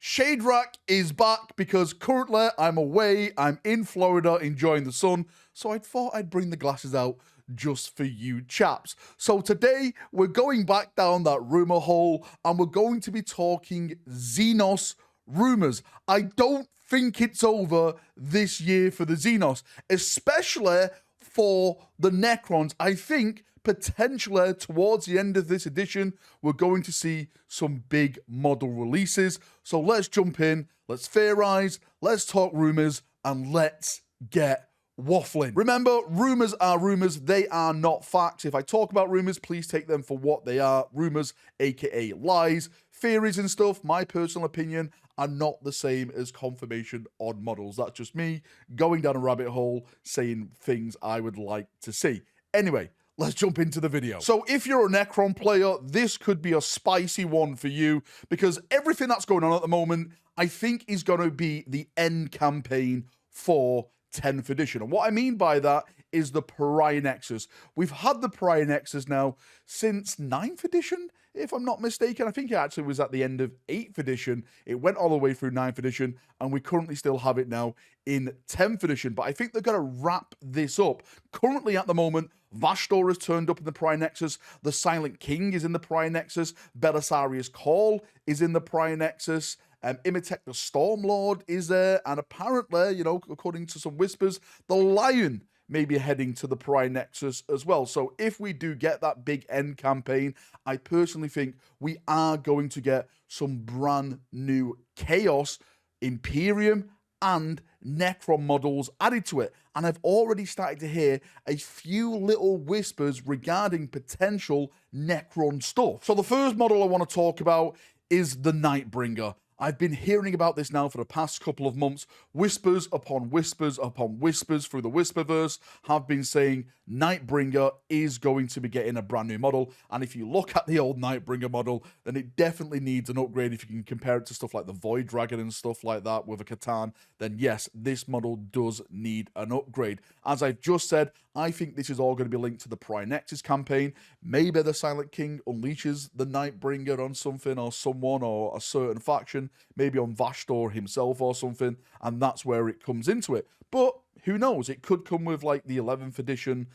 Shadrach is back because currently I'm away, I'm in Florida enjoying the sun, so I thought I'd bring the glasses out just for you chaps. So today we're going back down that rumor hole and we're going to be talking Xenos rumors. I don't think it's over this year for the Xenos, especially for the Necrons. I think potentially towards the end of this edition, we're going to see some big model releases. So let's jump in, let's theorize, let's talk rumors, and let's get waffling. Remember, rumors are rumors, they are not facts. If I talk about rumors, please take them for what they are. Rumors, aka lies, theories and stuff, my personal opinion, are not the same as confirmation on models. That's just me going down a rabbit hole saying things I would like to see. Anyway, let's jump into the video. So if you're a Necron player, this could be a spicy one for you because everything that's going on at the moment, I think is going to be the end campaign for 10th edition. And what I mean by that is the Pariah Nexus. We've had the Pariah Nexus now since 9th edition, if I'm not mistaken. I think it actually was at the end of 8th edition. It went all the way through 9th edition, and we currently still have it now in 10th edition. But I think they're going to wrap this up. Currently, at the moment, Vashtor has turned up in the Pariah Nexus. The Silent King is in the Pariah Nexus. Belisarius Call is in the Pariah Nexus. Imitek the Stormlord is there. And apparently, you know, according to some whispers, the Lion may be heading to the Pariah Nexus as well. So if we do get that big end campaign, I personally think we are going to get some brand new Chaos, Imperium, and Necron models added to it. And I've already started to hear a few little whispers regarding potential Necron stuff. So the first model I want to talk about is the Nightbringer. I've been hearing about this now for the past couple of months. Whispers upon whispers upon whispers through the Whisperverse have been saying Nightbringer is going to be getting a brand new model. And if you look at the old Nightbringer model, then it definitely needs an upgrade. If you can compare it to stuff like the Void Dragon and stuff like that with a Catan, then yes, this model does need an upgrade. As I've just said, I think this is all going to be linked to the Pariah Nexus campaign. Maybe the Silent King unleashes the Nightbringer on something or someone or a certain faction, maybe on Vashtor himself or something, and that's where it comes into it. But who knows? It could come with like the 11th edition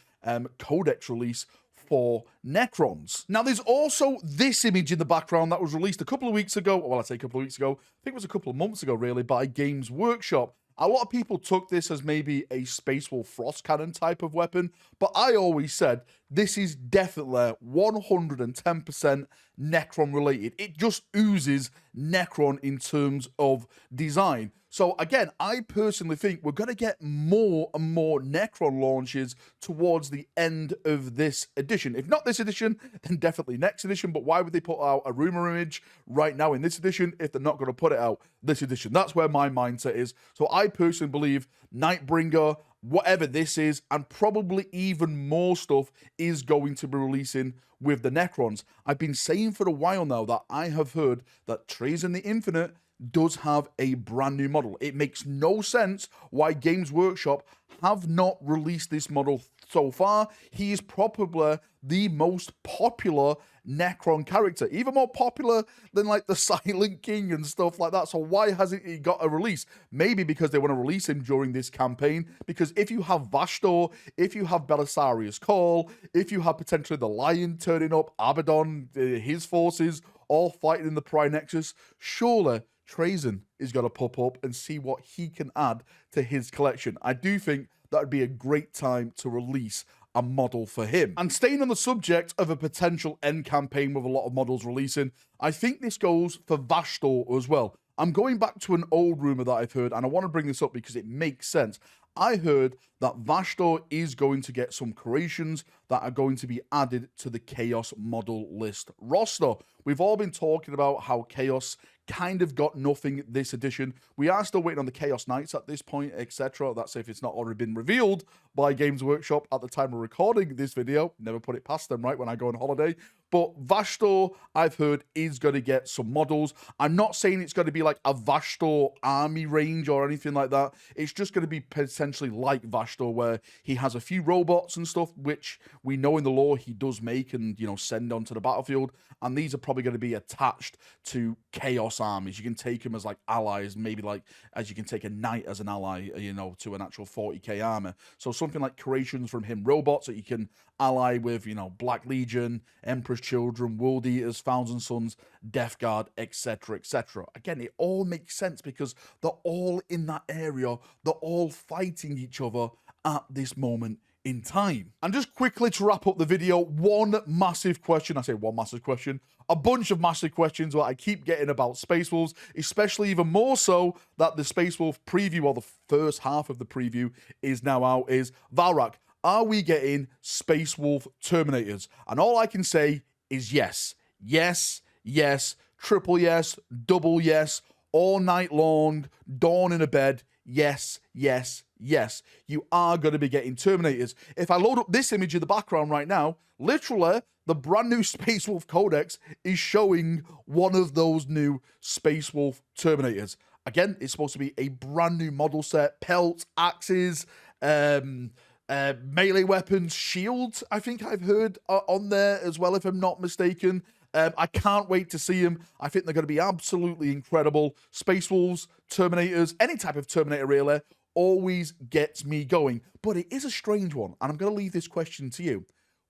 Codex release for Necrons. Now, there's also this image in the background that was released a couple of weeks ago. Well, I say a couple of weeks ago. I think it was a couple of months ago, really, by Games Workshop. A lot of people took this as maybe a Space Wolf Frost Cannon type of weapon, but I always said this is definitely 110% Necron related. It just oozes Necron in terms of design. So again, I personally think we're going to get more and more Necron launches towards the end of this edition. If not this edition, then definitely next edition. But why would they put out a rumor image right now in this edition if they're not going to put it out this edition? That's where my mindset is. So I personally believe Nightbringer, whatever this is, and probably even more stuff is going to be releasing with the Necrons. I've been saying for a while now that I have heard that Trazyn the Infinite does have a brand new model. It makes no sense why Games Workshop have not released this model so far. He is probably the most popular Necron character, even more popular than like the Silent King and stuff like that. So why hasn't he got a release? Maybe because they want to release him during this campaign, because if you have Vashtor, if you have Belisarius Call, if you have potentially the Lion turning up, Abaddon, his forces all fighting in the Pariah Nexus, surely Trazyn is going to pop up and see what he can add to his collection. I do think that would be a great time to release a model for him. And staying on the subject of a potential end campaign with a lot of models releasing, I think this goes for Vashtor as well. I'm going back to an old rumor that I've heard, and I want to bring this up because it makes sense. I heard that Vashtor is going to get some creations that are going to be added to the Chaos model list roster. We've all been talking about how Chaos kind of got nothing this edition. We are still waiting on the Chaos Knights at this point, etc. That's if it's not already been revealed by Games Workshop at the time of recording this video. Never put it past them, right, when I go on holiday. But Vashtor, I've heard, is going to get some models. I'm not saying it's going to be like a Vashtor army range or anything like that. It's just going to be potentially potentially like Vashtor, where he has a few robots and stuff, which we know in the lore he does make and, you know, send onto the battlefield. And these are probably going to be attached to Chaos armies. You can take them as like allies, maybe like as you can take a knight as an ally, you know, to an actual 40k armor. So something like creations from him, robots that you can ally with, you know, Black Legion, Emperor's Children, World Eaters, Thousand Sons, Death Guard, etc., etc. Again, it all makes sense because they're all in that area. They're all fighting each other at this moment in time. And just quickly to wrap up the video, one massive question, I say one massive question, a bunch of massive questions that I keep getting about Space Wolves, especially even more so that the Space Wolf preview, or the first half of the preview is now out, is Valrak, are we getting Space Wolf Terminators? And all I can say is yes. Yes, yes, triple yes, double yes, all night long, dawn in a bed, yes, yes, yes. You are going to be getting Terminators. If I load up this image in the background right now, literally, the brand new Space Wolf Codex is showing one of those new Space Wolf Terminators. Again, it's supposed to be a brand new model set, pelts, axes, melee weapons, shields, I think I've heard on there as well, if I'm not mistaken. I can't wait to see them. I think they're going to be absolutely incredible. Space Wolves, Terminators, any type of Terminator really, always gets me going. But it is a strange one, and I'm going to leave this question to you.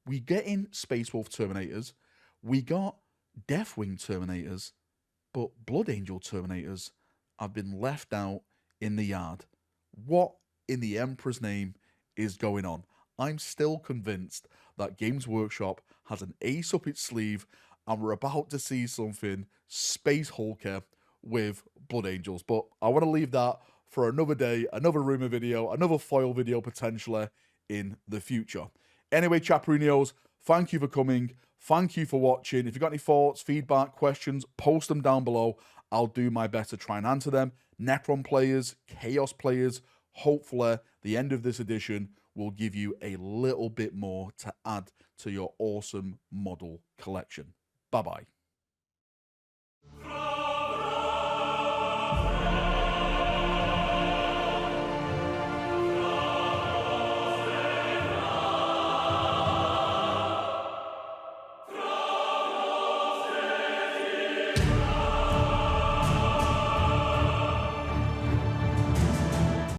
We get in Space Wolf Terminators, we got Deathwing Terminators, but Blood Angel Terminators have been left out in the yard. What in the Emperor's name is going on? I'm still convinced that Games Workshop has an ace up its sleeve, and we're about to see something space hulker with Blood Angels. But I want to leave that for another day, another rumor video, another foil video potentially in the future. Anyway, Chaperonios, thank you for coming. Thank you for watching. If you've got any thoughts, feedback, questions, post them down below. I'll do my best to try and answer them. Necron players, Chaos players, hopefully the end of this edition will give you a little bit more to add to your awesome model collection. Bye-bye.